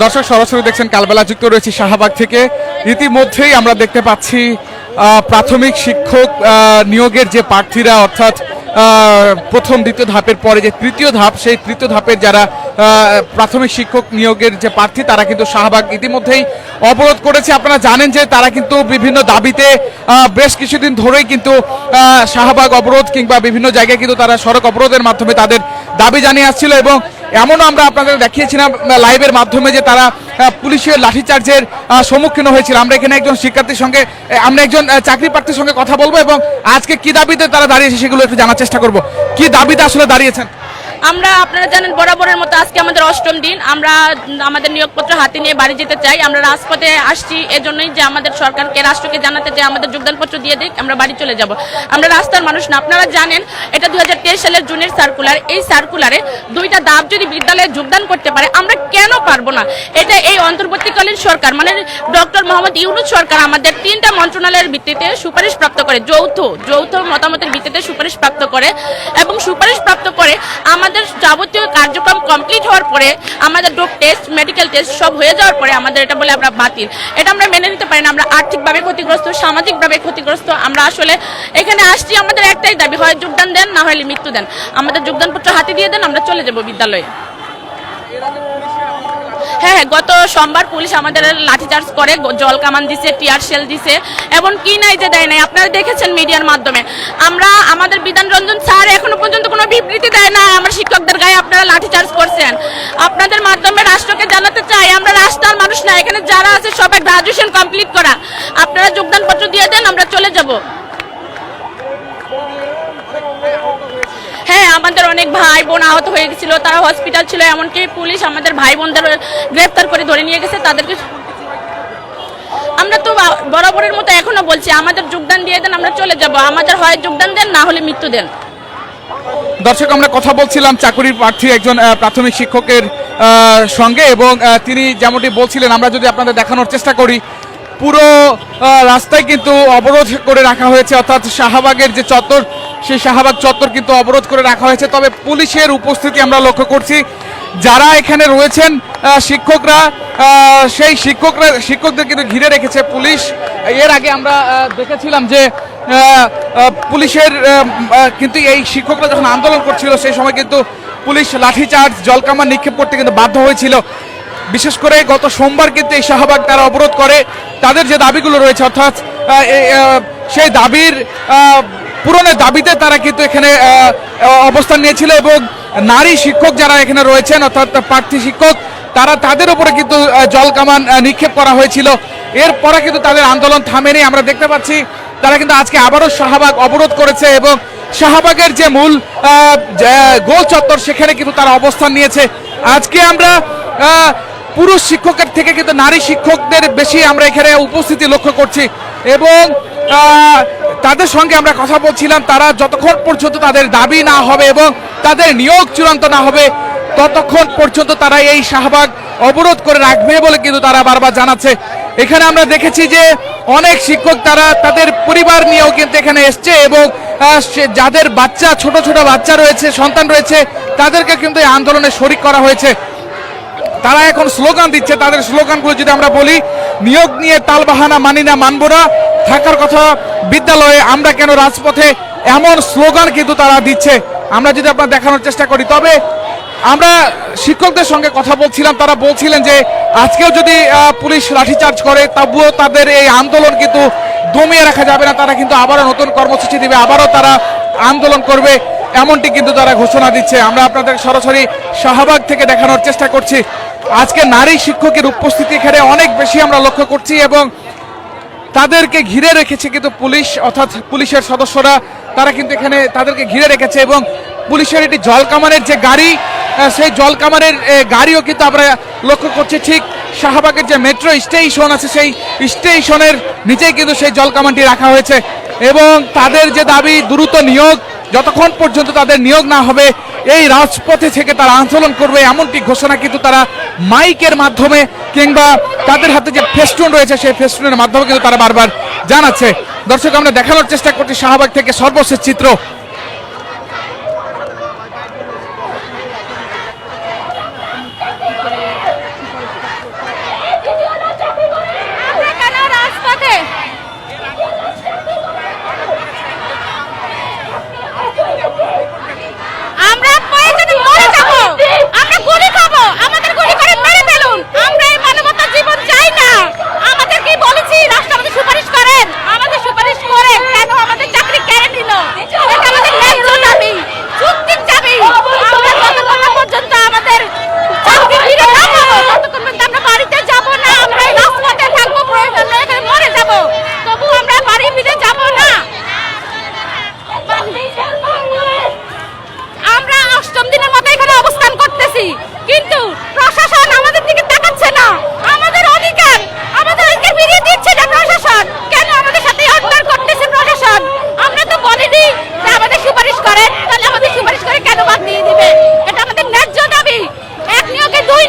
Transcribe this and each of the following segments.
দর্শক সরাসরি দেখছেন কালবেলা যুক্ত রয়েছে শাহবাগ থেকে। ইতিমধ্যেই আমরা দেখতে পাচ্ছি প্রাথমিক শিক্ষক নিয়োগের যে প্রার্থীরা, অর্থাৎ প্রথম দ্বিতীয় ধাপের পরে যে তৃতীয় ধাপ, সেই তৃতীয় ধাপের যারা প্রাথমিক শিক্ষক নিয়োগের যে প্রার্থী তারা কিন্তু শাহবাগ ইতিমধ্যেই অবরোধ করেছে। আপনারা জানেন যে তারা কিন্তু বিভিন্ন দাবিতে বেশ কিছুদিন ধরেই কিন্তু শাহবাগ অবরোধ কিংবা বিভিন্ন জায়গায় কিন্তু তারা সড়ক অবরোধের মাধ্যমে তাদের দাবি জানিয়ে আসছিল, এবং এমনও আমরা আপনাদের দেখিয়েছিলাম লাইভের মাধ্যমে যে তারা পুলিশের লাঠিচার্জের সম্মুখীন হয়েছিল। আমরা এখানে একজন শিক্ষার্থীর সঙ্গে, আমরা একজন চাকরি প্রার্থীর সঙ্গে কথা বলবো এবং আজকে কি দাবিতে তারা দাঁড়িয়েছে সেগুলো একটু জানার চেষ্টা করব। কি দাবিতে আসলে দাঁড়িয়েছেন? আমরা, আপনারা জানেন, বরাবরের মতো আজকে আমাদের 8ম দিন। আমরা আমাদের নিয়োগপত্র হাতে নিয়ে বাড়ি যেতে চাই। আমরা রাজপথে আসছি এজন্যই যে আমাদের সরকারকে, রাষ্ট্রকে জানাতে চাই আমাদের যোগদানপত্র দিয়ে দিক, আমরা বাড়ি চলে যাব। আমরা রাস্তার মানুষ না। আপনারা জানেন এটা 2023 সালের জুনের সার্কুলার। এই সার্কুলারে 2টা ধাপ যদি বিদ্যালয়ে যোগদান করতে পারে, আমরা কেন পারবো না? এটা এই অন্তর্বর্তীকালীন সরকার মানে ডক্টর মোহাম্মদ ইউনূস সরকার আমাদের 3টা মন্ত্রণালয়ের ভিত্তিতে সুপারিশ প্রাপ্ত করে, যৌথ মতামতের ভিত্তিতে সুপারিশ প্রাপ্ত করে, এবং সুপারিশ প্রাপ্ত করে আমাদের যাবতীয় কার্যক্রম কমপ্লিট হওয়ার পরে, আমাদের ডোপ টেস্ট, মেডিকেল টেস্ট সব হয়ে যাওয়ার পরে আমাদের এটা বলে আমরা বাতিল। এটা আমরা মেনে নিতে পারি না। আমরা আর্থিকভাবে ক্ষতিগ্রস্ত, সামাজিকভাবে ক্ষতিগ্রস্ত। আমরা আসলে এখানে আসছি, আমাদের একটাই দাবি, হয় যোগদান দেন, না হলে মৃত্যু দেন। আমাদের যোগদানপত্র হাতে দিয়ে দেন, আমরা চলে যাব বিদ্যালয়ে। হ্যাঁ, গত সোমবার পুলিশ আমাদের লাঠিচার্জ করে, জল কামান দিছে, টিয়ার শেল দিছে, এবং কি নাই যে দেয় নাই। আপনারা দেখেছেন মিডিয়ার মাধ্যমে। আমাদের বিধান রঞ্জন স্যার এখনো পর্যন্ত কোনো বিবৃতি দেয় না আমার শিক্ষকদের গায়ে আপনারা লাঠিচার্জ করছেন। আপনাদের মাধ্যমে রাষ্ট্রকে জানাতে চাই, আমরা রাস্তার মানুষ না, এখানে যারা আছে সবাই গ্রাজুয়েশন কমপ্লিট করা। আপনারা যোগদানপত্র দিয়ে দেন, আমরা চলে যাব। হ্যাঁ, আমাদের অনেক ভাই বোন আহত হয়ে গেছিল, তারা হসপিটাল ছিল, এমনকি পুলিশ আমাদের ভাই বোনদের গ্রেফতার করে ধরে নিয়ে গেছে। তাদেরকে আমরা তো বরাবরের মতো এখনো বলছি, আমাদের যোগদান দিয়ে দেন, আমরা চলে যাব। আমাদের হয় যোগদান দেন, না হলে মৃত্যু দেন। দর্শক, আমরা কথা বলছিলাম চাকুরির প্রার্থী একজন প্রাথমিক শিক্ষকের সঙ্গে, এবং তিনি যেমনটি বলছিলেন, আমরা যদি আপনাদের দেখানোর চেষ্টা করি, পুরো রাস্তায় কিন্তু অবরোধ করে রাখা হয়েছে, অর্থাৎ শাহবাগের যে চত্বর, সেই শাহবাগ চত্বর কিন্তু অবরোধ করে রাখা হয়েছে। তবে পুলিশের উপস্থিতি আমরা লক্ষ্য করছি। যারা এখানে রয়েছেন শিক্ষকরা, সেই শিক্ষকদের কিন্তু ঘিরে রেখেছে পুলিশ। এর আগে আমরা দেখেছিলাম যে পুলিশের কিন্তু এই শিক্ষকরা যখন আন্দোলন করছিল সেই সময় কিন্তু পুলিশ লাঠিচার্জ, জলকামান নিক্ষেপ করতে কিন্তু বাধ্য হয়েছিল। বিশেষ করে গত সোমবার কিন্তু এই শাহবাগ তারা অবরোধ করে তাদের যে দাবিগুলো রয়েছে, অর্থাৎ সেই দাবির পূরণের দাবিতে তারা কিন্তু এখানে অবস্থান নিয়েছিল, এবং নারী শিক্ষক যারা এখানে রয়েছেন, অর্থাৎ প্রার্থী শিক্ষক, তাদের উপরে কিন্তু জলকামান নিক্ষেপ করা হয়েছিল। এরপরে কিন্তু তাদের আন্দোলন থামেনি। আমরা দেখতে পাচ্ছি তারা কিন্তু আজকে আবারও শাহবাগ অবরোধ করেছে, এবং শাহবাগের যে মূল গোল চত্বর সেখানে কিন্তু তারা অবস্থান নিয়েছে। আজকে আমরা পুরুষ শিক্ষকের থেকে কিন্তু নারী শিক্ষকদের বেশি আমরা এখানে উপস্থিতি লক্ষ্য করছি, এবং তাদের সঙ্গে আমরা কথা বলছিলাম। তারা যতক্ষণ পর্যন্ত তাদের দাবি না হবে এবং তাদের নিয়োগ চূড়ান্ত না হবে, ততক্ষণ পর্যন্ত তারা এই শাহবাগ অবরোধ করে রাখবে বলে কিন্তু তারা বারবার জানাচ্ছে। এখানে আমরা দেখেছি যে অনেক শিক্ষক তারা তাদের পরিবার নিয়েও কিন্তু এখানে এসছে, এবং যাদের বাচ্চা, ছোট ছোট বাচ্চা রয়েছে, সন্তান রয়েছে, তাদেরকে কিন্তু এই আন্দোলনে শরিক করা হয়েছে। তারা এখন স্লোগান দিচ্ছে। তাদের স্লোগানগুলো যদি আমরা বলি, নিয়োগ নিয়ে তালবাহানা মানি না, মানব না, থাকার কথা বিদ্যালয়ে, আমরা কেন রাজপথে, এমন স্লোগান কিন্তু তারা দিচ্ছে। আমরা যদি আপনার দেখানোর চেষ্টা করি, তবে আমরা শিক্ষকদের সঙ্গে কথা বলছিলাম, তারা বলছিলেন যে আজকেও যদি পুলিশ লাঠিচার্জ করে, তবুও তাদের এই আন্দোলন কিন্তু দমিয়ে রাখা যাবে না। তারা কিন্তু আবারও নতুন কর্মসূচি দিবে, আবারও তারা আন্দোলন করবে, এমনটি কিন্তু তারা ঘোষণা দিচ্ছে। আমরা আপনাদের সরাসরি শাহবাগ থেকে দেখানোর চেষ্টা করছি। আজকে নারী শিক্ষকের উপস্থিতি এখানে অনেক বেশি আমরা লক্ষ্য করছি, এবং তাদেরকে ঘিরে রেখেছে কিন্তু পুলিশ, অর্থাৎ পুলিশের সদস্যরা, তারা কিন্তু এখানে তাদেরকে ঘিরে রেখেছে। এবং পুলিশের এটি জলকামানের যে গাড়ি, সেই জলকামানের গাড়িও কিন্তু আমরা লক্ষ্য করছি। ঠিক শাহবাগের যে মেট্রো স্টেশন আছে, সেই স্টেশনের নিচেই কিন্তু সেই জলকামানটি রাখা হয়েছে, এবং তাদের যে দাবি দ্রুত নিয়োগ, যতক্ষণ পর্যন্ত তাদের নিয়োগ না হবে এই রাজপথে থেকে তারা আন্দোলন করবে, এমনটি ঘোষণা কিন্তু তারা মাইকের মাধ্যমে কিংবা তাদের হাতে যে ফেস্টুন রয়েছে সেই ফেস্টুনের মাধ্যমে কিন্তু তারা বারবার জানাচ্ছে। দর্শক, আমরা দেখানোর চেষ্টা করছি শাহবাগ থেকে সর্বশেষ চিত্র।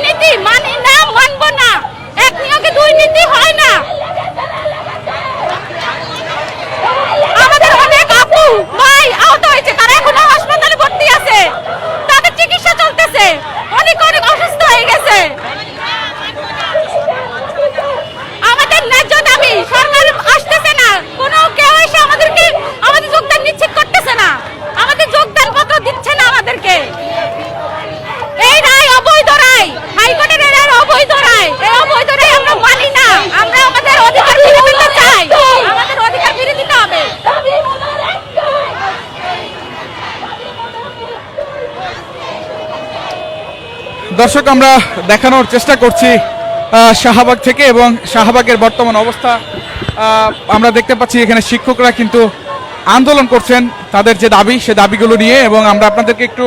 নীতি মানি না, মানব না। এক নিয়োগে দুই নীতি হয় না। আমাদের অনেক আপু ভাই আহত হয়েছে, তারা এখনো হাসপাতালে ভর্তি আছে, তাদের চিকিৎসা চলতেছে, অনেক অনেক অসুস্থ হয়ে গেছে। আমাদের ন্যায্য দাবি, সরকার আসতেছে না, কোনো কেউ এসে আমাদেরকে আমাদের যোগদান নিশ্চিত করতেছে না, আমাদের যোগদান পত্র দিচ্ছে না আমাদেরকে। এই রায় অবৈধ রায়, হাইকোর্টের এই রায় অবৈধ রায়, এই অবৈধ রায় আমরা মানি না। আমরা আমাদের অধিকার ফিরে পেতে চাই, আমাদের অধিকার ফিরে দিতে হবে। দর্শক, আমরা দেখানোর চেষ্টা করছি শাহবাগ থেকে, এবং শাহবাগের বর্তমান অবস্থা আমরা দেখতে পাচ্ছি। এখানে শিক্ষকরা কিন্তু আন্দোলন করছেন তাদের যে দাবি, সে দাবিগুলো নিয়ে, এবং আমরা আপনাদেরকে একটু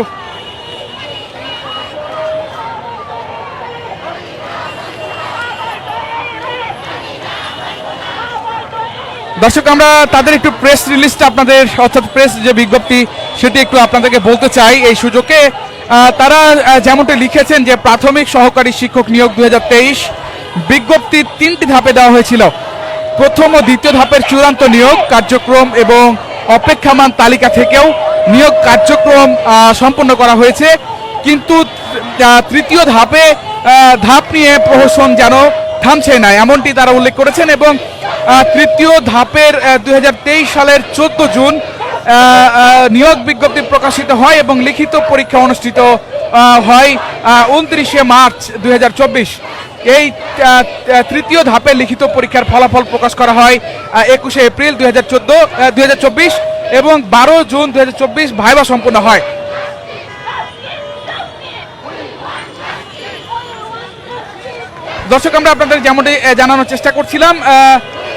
দর্শক, আমরা তাদের একটু প্রেস রিলিজটা আপনাদের, অর্থাৎ প্রেস যে বিজ্ঞপ্তি, সেটি একটু আপনাদেরকে বলতে চাই এই সুযোগে। তারা যেমনটি লিখেছেন যে প্রাথমিক সহকারী শিক্ষক নিয়োগ 2023 বিজ্ঞপ্তি 3টি ধাপে দেওয়া হয়েছিল। প্রথম ও দ্বিতীয় ধাপের চূড়ান্ত নিয়োগ কার্যক্রম এবং অপেক্ষামান তালিকা থেকেও নিয়োগ কার্যক্রম সম্পন্ন করা হয়েছে, কিন্তু তৃতীয় ধাপ নিয়ে প্রহসন যেন থামছে না, এমনটি তারা উল্লেখ করেছেন। এবং তৃতীয় ধাপের 2023 সালের 14 জুন নিয়োগ বিজ্ঞপ্তি প্রকাশিত হয় এবং লিখিত পরীক্ষা অনুষ্ঠিত হয় 29শে মার্চ 2024। এই তৃতীয় ধাপের লিখিত পরীক্ষার ফলাফল প্রকাশ করা হয় 21শে এপ্রিল 2024 এবং 12 জুন 2024 ভাইভা সম্পন্ন হয়। দর্শক, আমরা আপনাদের যেমনটি জানানোর চেষ্টা করছিলাম,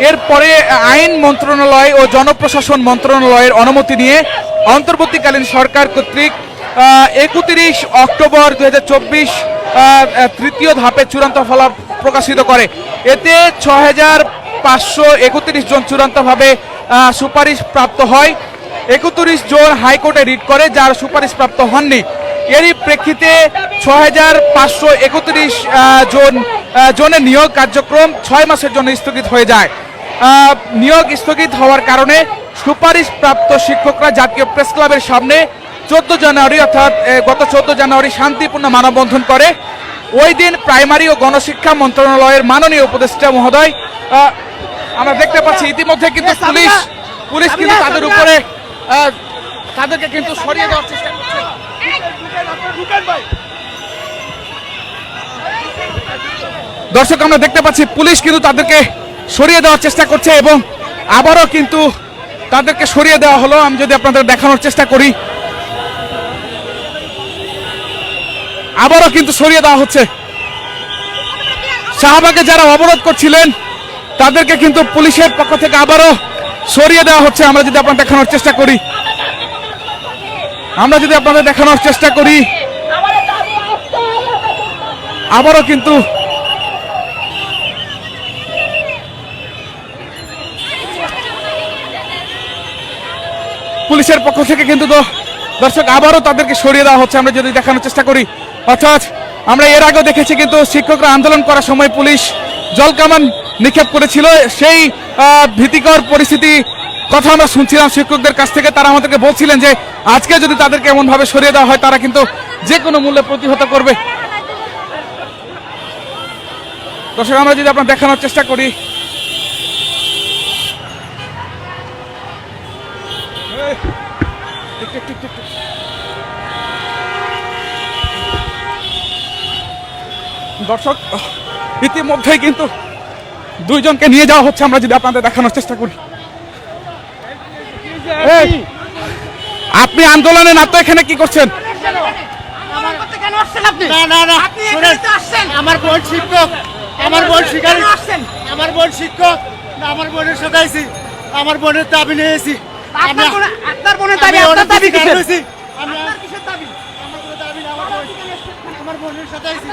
এরপরে আইন মন্ত্রণালয় ও জনপ্রশাসন মন্ত্রণালয়ের অনুমতি নিয়ে অন্তর্বর্তীকালীন সরকার কর্তৃক 31 অক্টোবর 2024 তৃতীয় ধাপে চূড়ান্ত ফলাফল প্রকাশিত করে। এতে 6531 জন চূড়ান্তভাবে সুপারিশ প্রাপ্ত হয়। 31 জন হাইকোর্টে রিট করে, যার সুপারিশ প্রাপ্ত হননি। এরই প্রেক্ষিতে 6531 জনের নিয়োগ কার্যক্রম 6 মাসের জন্য স্থগিত হয়ে যায়। নিয়োগ স্থগিত হওয়ার কারণে সুপারিশ প্রাপ্ত শিক্ষকরা জাতীয় প্রেস ক্লাবের সামনে 14 জানুয়ারি অর্থাৎ গত 14 জানুয়ারি শান্তিপূর্ণ মানববন্ধন করে। ওই দিন প্রাইমারি ও গণশিক্ষা মন্ত্রণালয়ের মাননীয় উপদেষ্টা মহোদয়, আমরা দেখতে পাচ্ছি ইতিমধ্যে কিন্তু পুলিশ কিন্তু তাদের উপরে তাদেরকে কিন্তু সরিয়ে দেওয়ার চেষ্টা করছে। দর্শক, আমরা দেখতে পাচ্ছি পুলিশ কিন্তু তাদেরকে সরিয়ে দেওয়ার চেষ্টা করছে এবং আবারও কিন্তু তাদেরকে সরিয়ে দেওয়া হলো। আমি যদি আপনাদের দেখানোর চেষ্টা করি, আবারও কিন্তু সরিয়ে দেওয়া হচ্ছে। শাহবাগে যারা অবরোধ করছিলেন তাদেরকে কিন্তু পুলিশের পক্ষ থেকে আবারও সরিয়ে দেওয়া হচ্ছে। আমরা যদি আপনাদের দেখানোর চেষ্টা করি, আবারও কিন্তু পুলিশের পক্ষ থেকে কিন্তু দর্শক আবারও তাদেরকে সরিয়ে দেওয়া হচ্ছে। আমরা যদি দেখানোর চেষ্টা করি, অর্থাৎ আমরা এর আগেও দেখেছি কিন্তু শিক্ষকরা আন্দোলন করার সময় পুলিশ জলকামান নিক্ষেপ করেছিল। সেই ভীতিকর পরিস্থিতি কথা আমরা শুনছিলাম শিক্ষকদের কাছ থেকে। তারা আমাদেরকে বলছিলেন যে আজকে যদি তাদেরকে এমনভাবে সরিয়ে দেওয়া হয়, তারা কিন্তু যে কোনো মূল্যে প্রতিহত করবে। দর্শক, আমরা যদি আপনার দেখানোর চেষ্টা করি, দর্শক ইতিমধ্যেই কিন্তু দুইজনকে নিয়ে যাওয়া হচ্ছে। আমরা যদি আপনাদের দেখানোর চেষ্টা করি, আপনি আন্দোলনে না তো এখানে কি করছেন? আমার বোন শিক্ষক, আমার বোনের সাথে আইছি, আমার বোনের দাবি নিয়েছি। আপনার বোনের দাবি, আপনার দাবি কিসের? আপনার কিসের দাবি? আমার কোনো দাবি না, আমার বোনের সাথে আইছি।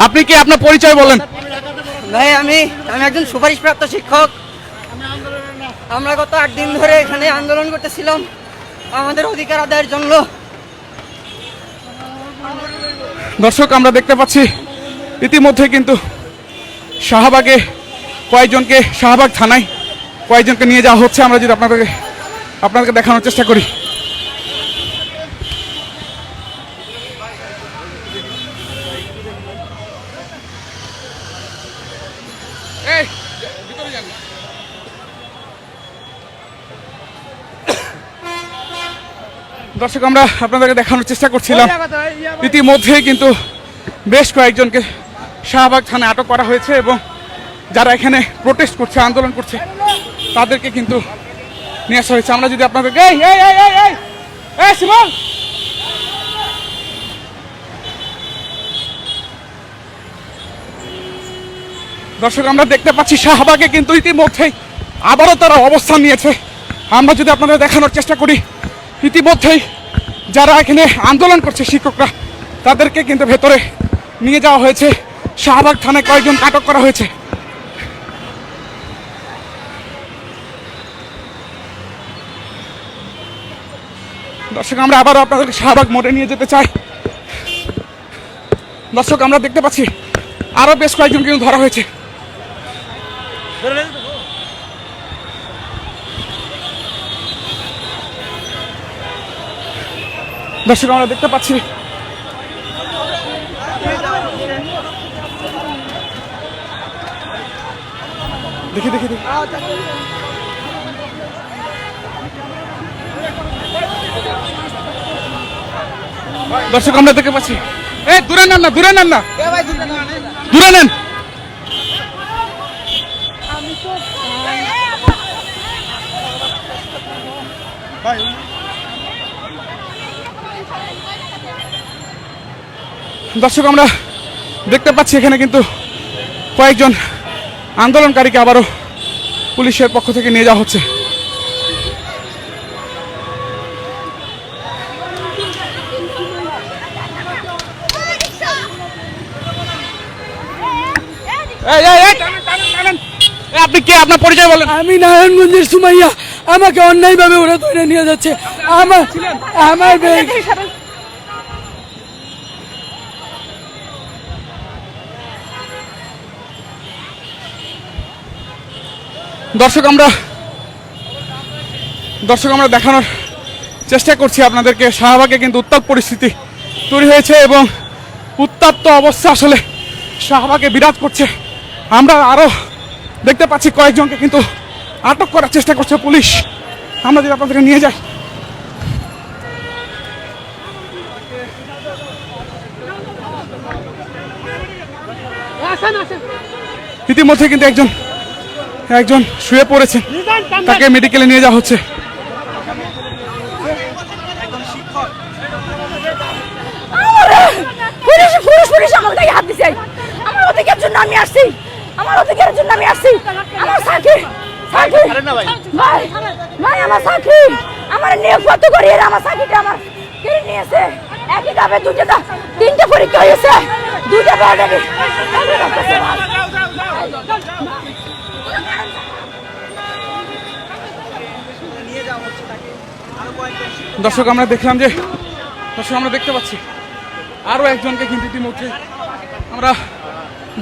আপনি কি আপনার পরিচয় বলেন? ভাই আমি একজন সুপারিশপ্রাপ্ত শিক্ষক। আমরা গত 8 দিন ধরে এখানে আন্দোলন করতেছিলাম। আমাদের অধিকার আদায়ের জন্য। দর্শক আমরা দেখতে পাচ্ছি ইতিমধ্যে কিন্তু শাহবাগে কয়েকজনকে শাহবাগ থানায় কয়েকজনকে নিয়ে যাওয়া হচ্ছে। আমরা যদি আপনাদেরকে দেখানোর চেষ্টা করি। দর্শক আমরা আপনাদেরকে দেখানোর চেষ্টা করছিলাম ইতিমধ্যেই কিন্তু বেশ কয়েকজনকে শাহবাগ থানায় আটক করা হয়েছে এবং যারা এখানে প্রোটেস্ট করছে, আন্দোলন করছে, তাদেরকে কিন্তু নিয়ে আসা হয়েছে। আমরা যদি আপনাদেরকে দর্শক আমরা দেখতে পাচ্ছি শাহবাগে কিন্তু ইতিমধ্যেই আবারও তারা অবস্থান নিয়েছে। আমরা যদি আপনাদের দেখানোর চেষ্টা করি, ইতিমধ্যেই যারা এখানে আন্দোলন করছে শিক্ষকরা, তাদেরকে কিন্তু ভেতরে নিয়ে যাওয়া হয়েছে। শাহবাগ থানায় কয়েকজন আটক করা হয়েছে। দর্শক আমরা আবারও আপনাদেরকে শাহবাগ মোড়ে নিয়ে যেতে চাই। দর্শক আমরা দেখতে পাচ্ছি আরো বেশ কয়েকজন কিন্তু ধরা হয়েছে। দর্শক আমরা দেখতে পাচ্ছি দেখি দেখি দেখি দর্শক আমরা দেখতে পাচ্ছি দূরে নেন না, দূরে নেন না, দূরে নেন। দর্শক আমরা দেখতে পাচ্ছি এখানে কিন্তু কয়েকজন আন্দোলনকারীকে আবারও পুলিশের পক্ষ থেকে নিয়ে যাওয়া হচ্ছে। আপনি কে? আপনার পরিচয় বলেন। আমি নারায়ণগঞ্জের সুমাইয়া। আমাকে অন্যায়ভাবে ওরা ধরে নিয়ে যাচ্ছে। আমার ব্যাগ দর্শক আমরা দেখানোর চেষ্টা করছি আপনাদেরকে। শাহবাগে কিন্তু উত্তাপ পরিস্থিতি তৈরি হয়েছে এবং উত্তপ্ত অবস্থা আসলে শাহবাগে বিরাজ করছে। আমরা আরো দেখতে পাচ্ছি কয়েকজনকে কিন্তু আটক করার চেষ্টা করছে পুলিশ। আমরা যদি আপনাদেরকে নিয়ে যাই, ইতিমধ্যে কিন্তু একজন শুয়ে পড়েছে, তাকে মেডিকেলে নিয়ে যাওয়া হচ্ছে। পুলিশ আমাকে দেখে হাত দিছে। আমার অধিকারের জন্য আমি আসছি। আমার সাথী ভাই আমার সাথী আমার নিয়োগপত্র করিয়ে আমার সাথীটা আমার কেড়ে নিয়েছে। একই দাবে তিনটে পরীক্ষা হয়েছে, দুইটা বাড়ি। দর্শক আমরা দেখতে পাচ্ছি আরো একজনকে কিন্তু ইতিমধ্যে আমরা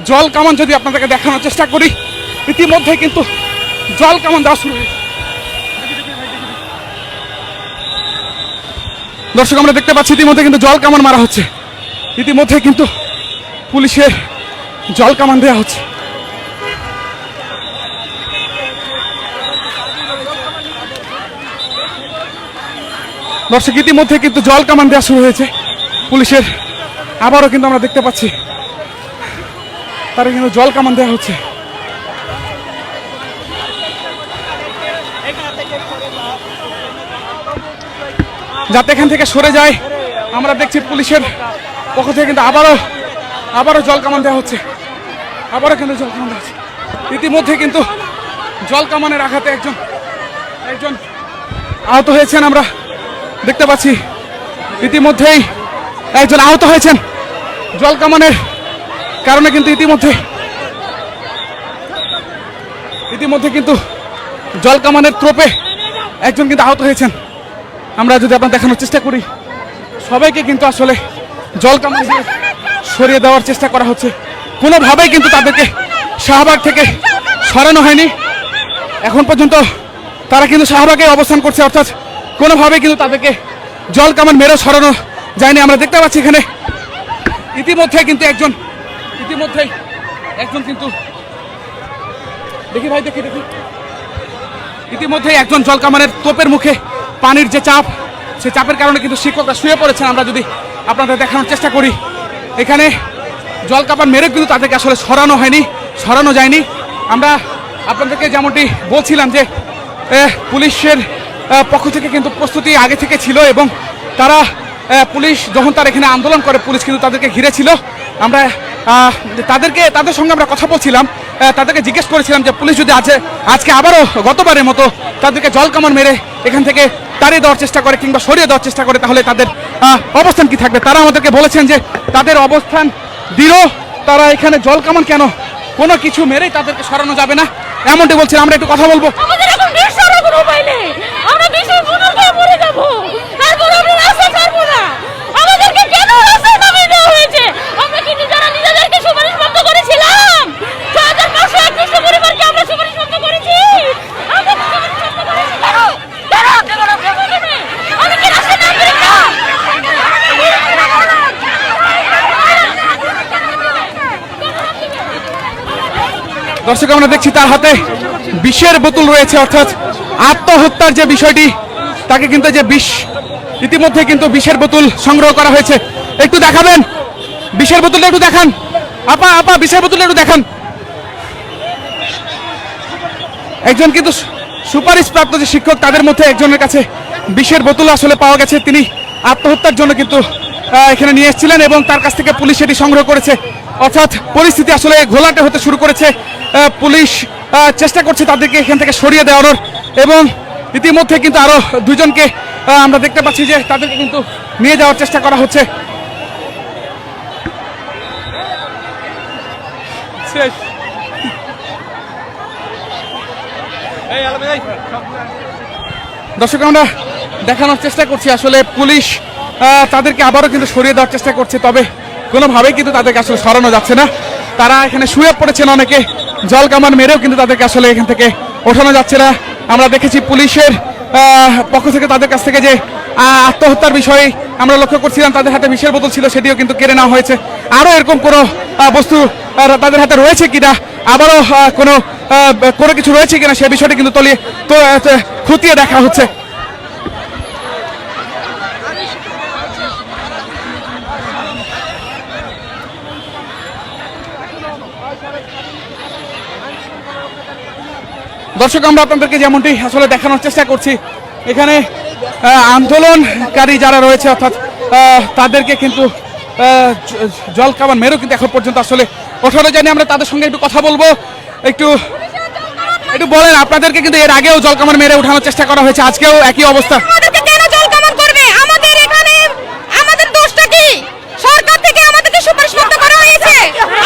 জল কামান যদি আপনাদেরকে দেখানোর চেষ্টা করি, ইতিমধ্যে কিন্তু জল কামান দেওয়া শুরু হয়েছে। দর্শক আমরা দেখতে পাচ্ছি ইতিমধ্যে কিন্তু জল কামান মারা হচ্ছে। ইতিমধ্যে কিন্তু পুলিশের জল কামান দেওয়া হচ্ছে। দর্শক ইতিমধ্যে কিন্তু জল কামান দেওয়া শুরু হয়েছে পুলিশের। আবারও কিন্তু আমরা দেখতে পাচ্ছি তারা কিন্তু জল কামান দেওয়া হচ্ছে। যাতে এখান থেকে সরে যায়। আমরা দেখছি পুলিশের পক্ষ থেকে কিন্তু আবারও জল কামান দেওয়া হচ্ছে। ইতিমধ্যে কিন্তু জল কামানের আঘাতে একজন আহত হয়েছেন। আমরা দেখতে পাচ্ছি ইতিমধ্যেই একজন আহত হয়েছেন জল কামানের কারণে। কিন্তু ইতিমধ্যে কিন্তু জল কামানের ত্রোপে একজন কিন্তু আহত হয়েছেন। আমরা যদি আপনার দেখানোর চেষ্টা করি, সবাইকে কিন্তু আসলে জল কামান দিয়ে সরিয়ে দেওয়ার চেষ্টা করা হচ্ছে। কোনোভাবেই কিন্তু তাদেরকে শাহবাগ থেকে সরানো হয়নি। এখন পর্যন্ত তারা কিন্তু শাহবাগে অবস্থান করছে, অর্থাৎ কোনোভাবেই কিন্তু তাদেরকে জল কামান মেরে সরানো যায়নি। আমরা দেখতে পাচ্ছি এখানে ইতিমধ্যেই একজন কিন্তু দেখি ভাই দেখি ইতিমধ্যেই একজন জল কামানের তোপের মুখে পানির যে চাপ, সেই চাপের কারণে কিন্তু শিক্ষকরা শুয়ে পড়েছেন। আমরা যদি আপনাদের দেখানোর চেষ্টা করি, এখানে জল কামান মেরে কিন্তু তাদেরকে আসলে সরানো যায়নি। আমরা আপনাদেরকে যেমনটি বলছিলাম যে পুলিশের পক্ষ থেকে কিন্তু প্রস্তুতি আগে থেকে ছিল এবং তারা পুলিশ যখন তারা এখানে আন্দোলন করে, পুলিশ কিন্তু তাদেরকে ঘিরে ছিল। আমরা তাদের সঙ্গে আমরা কথা বলছিলাম, তাদেরকে জিজ্ঞেস করেছিলাম যে পুলিশ যদি আজকে আবারও গতবারের মতো তাদেরকে জল কামান মেরে এখান থেকে তাড়িয়ে দেওয়ার চেষ্টা করে কিংবা সরিয়ে দেওয়ার চেষ্টা করে, তাহলে তাদের অবস্থান কি থাকবে। তারা আমাদেরকে বলেছেন যে তাদের অবস্থান দৃঢ়, তারা এখানে জল কামান কেন কোনো কিছু মেরেই তাদেরকে সরানো যাবে না, এমনটি বলছেন। আমরা একটু কথা বলবো। আমাদের এখন দেশ ছাড়ার কোনো উপায় নেই, আমরা দেশের পুনর্বাসন মরে যাব, তারপর আমরা রাস্তা ছাড়বো না। আমাদেরকে কেন রাস্তায় নামিয়ে দেওয়া হয়েছে? আমরা কি নিজেদেরকে সুপারিশবদ্ধ করেছিলাম? 6531 পরিবারকে আমরা সুপারিশবদ্ধ করেছি। আমরা কি সুপারিশবদ্ধ করেছি? আমি কি রাস্তায় নামবো না? দর্শক, আমরা দেখছি তার হাতে বিষের বোতল রয়েছে, অর্থাৎ আত্মহত্যার যে বিষয়টি, তাকে কিন্তু যে বিষ, ইতিমধ্যে কিন্তু বিষের বোতল সংগ্রহ করা হয়েছে। একটু দেখাবেন বিষের বোতলটা, একটু দেখান আপা বিষের বোতলটা একটু দেখান। একজন কিন্তু সুপারিশপ্রাপ্ত যে শিক্ষক, তাদের মধ্যে একজনের কাছে বিষের বোতল আসলে পাওয়া গেছে। তিনি আত্মহত্যার জন্য কিন্তু এখানে নিয়ে এসেছিলেন এবং তার কাছ থেকে পুলিশ এটি সংগ্রহ করেছে। অর্থাৎ পরিস্থিতি আসলে ঘোলাটে হতে শুরু করেছে। পুলিশ চেষ্টা করছে তাদেরকে এখান থেকে সরিয়ে দেওয়ানোর এবং ইতিমধ্যে কিন্তু আরো দুজনকে আমরা দেখতে পাচ্ছি যে তাদেরকে কিন্তু নিয়ে যাওয়ার চেষ্টা করা হচ্ছে। দর্শক, আমরা দেখানোর চেষ্টা করছি আসলে পুলিশ তাদেরকে আবারও কিন্তু সরিয়ে দেওয়ার চেষ্টা করছে, তবে কোনোভাবেই কিন্তু তাদেরকে আসলে সরানো যাচ্ছে না। তারা এখানে শুয়ে পড়েছেন অনেকে, জল কামান মেরেও কিন্তু তাদেরকে আসলে এখান থেকে ওঠানো যাচ্ছে না। আমরা দেখেছি পুলিশের পক্ষ থেকে তাদের কাছ থেকে যে আত্মহত্যার বিষয়ে আমরা লক্ষ্য করছিলাম, তাদের হাতে বিষের বোতল ছিল, সেটিও কিন্তু কেড়ে নেওয়া হয়েছে। আরও এরকম কোনো বস্তু তাদের হাতে রয়েছে কিনা, আবারও কোনো কিছু রয়েছে কিনা, সে বিষয়টি কিন্তু খতিয়ে দেখা হচ্ছে। দর্শক, আমরা আপনাদেরকে যেমনটি আসলে দেখানোর চেষ্টা করছি, এখানে আন্দোলনকারী যারা রয়েছে, অর্থাৎ তাদেরকে কিন্তু জল কামান মেরেও কিন্তু এখন পর্যন্ত আসলে ওঠানো যায়নি। আমরা তাদের সঙ্গে একটু কথা বলবো। একটু বলেন, আপনাদেরকে কিন্তু এর আগেও জল কামান মেরে ওঠানোর চেষ্টা করা হয়েছে, আজকেও একই অবস্থা। আমাদেরকে কেন জল কামান করবে? আমাদের এখানে আমাদের দোষটা কি? সরকার থেকে আমাদেরকে সুপারিশবদ্ধ করা হয়েছে।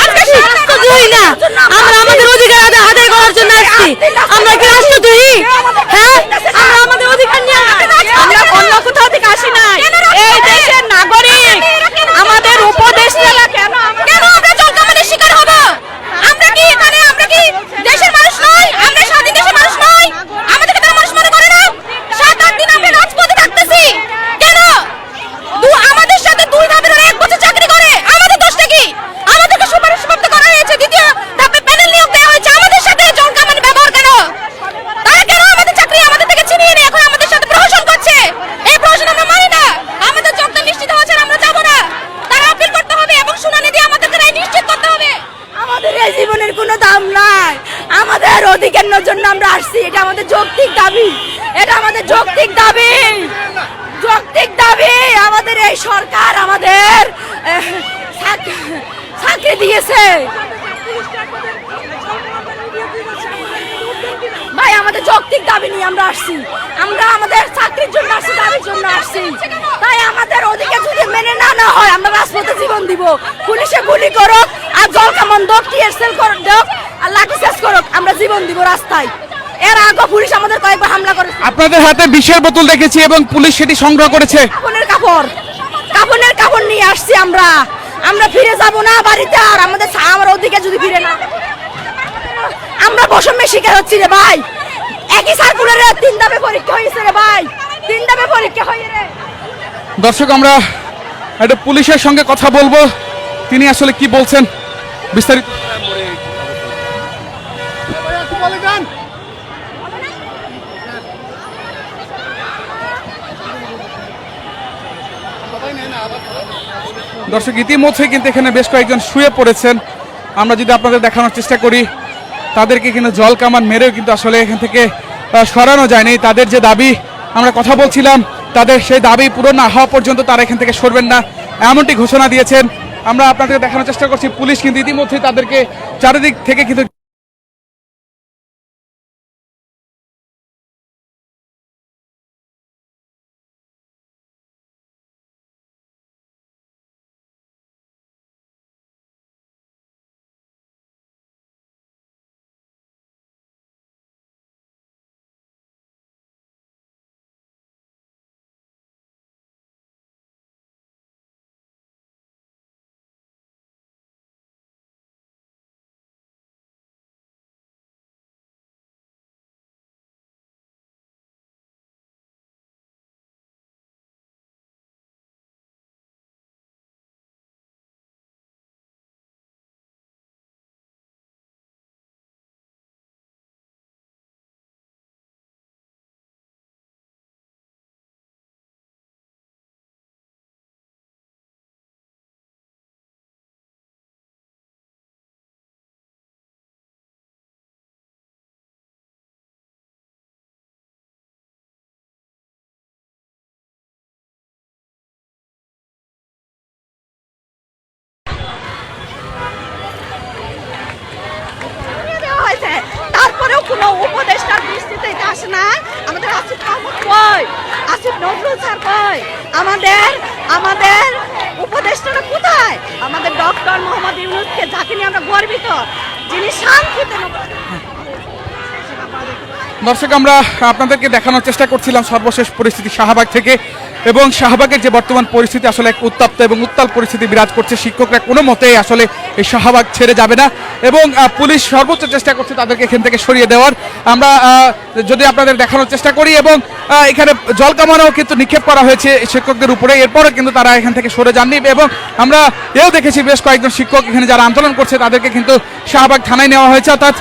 আজকে রাষ্ট্রদ্রোহী না, আমরা আমাদের অধিকার আদায় করার জন্য আসছি। আমরা কি রাষ্ট্রদ্রোহী? হ্যাঁ, আমরা আমাদের অধিকার নিয়ে, আমরা অন্য কোথাও থেকে আসি না। এই দেশের নাগরিক, আমাদের উপদেষ্টারা কেন আমরা জল কামানের শিকার হব? আমরা কি এখানে, আমরা কি দেশের মানুষ নই? আমরা স্বাধীন দেশের মানুষ নই? আমাদেরকে তারা মানুষ মনে করে না? 7-8 দিন আমরা রাজপথে থাকতেছি কেন? আমাদের সাথে 2 ধাপের 1 বছর চাকরি করে, আমাদের দোষটা কি? আমাদেরকে সুপারিশবদ্ধ করা হয়েছে, দ্বিতীয় ধাপে প্যানেল নিয়োগ দেওয়া হয়েছে, আমাদের সাথে জল কামান ব্যবহার কেন? তারা কেন আমাদের চাকরি আমাদের থেকে ছিনিয়ে নিয়ে এখন আমাদের সাথে প্রহসন করছে? এই প্রহসন আমরা মানি না। আমাদের যোগদান নিশ্চিত হওয়া ছাড়া আমরা যাব না। তারা আপিল করতে হবে এবং শুনানি দিয়ে আমাদেরকে রায় নিশ্চিত করতে হবে। আমাদের এই জীবনের কোনো দাম নাই, আমাদের অধিকারের জন্য আমরা আসছি। এটা আমাদের যৌক্তিক দাবি, এটা আমাদের যৌক্তিক দাবি, যৌক্তিক দাবি। আমাদের এই সরকার আমাদের চাকরি দিয়েছে ভাই, আমাদের যৌক্তিক দাবি নিয়ে আমরা আসছি। আমরা আমাদের চাকরির জন্য আসছি, দাবির জন্য আসছি। তাই আমাদের অধিকার যদি মেনে না হয়, আমরা রাজপথে জীবন দিব। পুলিশে গুলি করুক আর জল কামান দোক, টিয়ার সেল করুক, আর লাঠি চার্জ করুক, আমরা জীবন দিব রাস্তায়। এর আগে পুলিশ আমাদের কয়েকবার হামলা করেছে। আপনাদের হাতে বিষের বোতল দেখেছি এবং পুলিশ সেটি সংগ্রহ করেছে। কাপড়ের কাপড় নিয়ে আসছি আমরা ফিরে যাব না বাড়িতে, আর আমার ওদিকে যদি ফিরে না আমরা বৈষম্যের শিকার হচ্ছি রে ভাই। একই সার্কুলারে 3 ধাপে পরীক্ষা হয়েছে রে ভাই, 3 ধাপে পরীক্ষা হয়ে রে। দর্শক, আমরা একটা পুলিশের সঙ্গে কথা বলবো, তিনি আসলে কি বলছেন বিস্তারিত। বলে যান দর্শক, ইতিমধ্যে কিন্তু এখানে বেশ কয়েকজন শুয়ে পড়েছেন। আমরা যদি আপনাদের দেখানোর চেষ্টা করি, তাদেরকে কিন্তু জল কামান মেরেও কিন্তু আসলে এখান থেকে সরানো যায়নি। তাদের যে দাবি, আমরা কথা বলছিলাম, তাদের সেই দাবি পূরণ না হওয়া পর্যন্ত তারা এখান থেকে সরবেন না, এমনটি ঘোষণা দিয়েছেন। আমরা আপনাদের দেখানোর চেষ্টা করছি, পুলিশ কিন্তু ইতিমধ্যে তাদেরকে চারিদিক থেকে কিন্তু তারপরেও কোনো উপদেষ্টার দৃষ্টিতে এটা আসে না। আমাদের আসিফ মাহমুদ কই, আসিফ নজরুল স্যার কই, আমাদের উপদেষ্টারা কোথায়? আমাদের ডক্টর মোহাম্মদ ইউনূসকে, যাকে নিয়ে আমরা গর্বিত, যিনি শান্তিতে। দর্শক, আমরা আপনাদেরকে দেখানোর চেষ্টা করছিলাম সর্বশেষ পরিস্থিতি শাহবাগ থেকে, এবং শাহবাগের যে বর্তমান পরিস্থিতি, আসলে এক উত্তপ্ত এবং উত্তাল পরিস্থিতি বিরাজ করছে। শিক্ষকরা কোনো মতেই আসলে এই শাহবাগ ছেড়ে যাবে না, এবং পুলিশ সর্বোচ্চ চেষ্টা করছে তাদেরকে এখান থেকে সরিয়ে দেওয়ার। আমরা যদি আপনাদের দেখানোর চেষ্টা করি, এবং এখানে জল কামানও কিন্তু নিক্ষেপ করা হয়েছে শিক্ষকদের উপরে, এরপরে কিন্তু তারা এখান থেকে সরে যাননি। এবং আমরা এও দেখেছি বেশ কয়েকজন শিক্ষক এখানে যারা আন্দোলন করছে তাদেরকে কিন্তু শাহবাগ থানায় নেওয়া হয়েছে। অর্থাৎ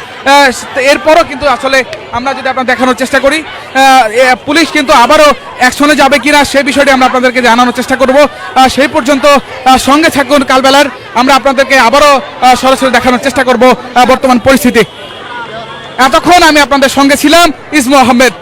এরপরও কিন্তু আসলে আমরা যদি আপনার দেখানোর চেষ্টা করি, পুলিশ কিন্তু আবারও অ্যাকশনে যাবে কিনা সেই বিষয়টি আমরা আপনাদেরকে জানানোর চেষ্টা করব। সেই পর্যন্ত সঙ্গে থাকুন কালবেলার, আমরা আপনাদেরকে আবারও সরাসরি দেখানোর চেষ্টা করব বর্তমান পরিস্থিতি। এতক্ষণ আমি আপনাদের সঙ্গে ছিলাম ইসমু আহমেদ।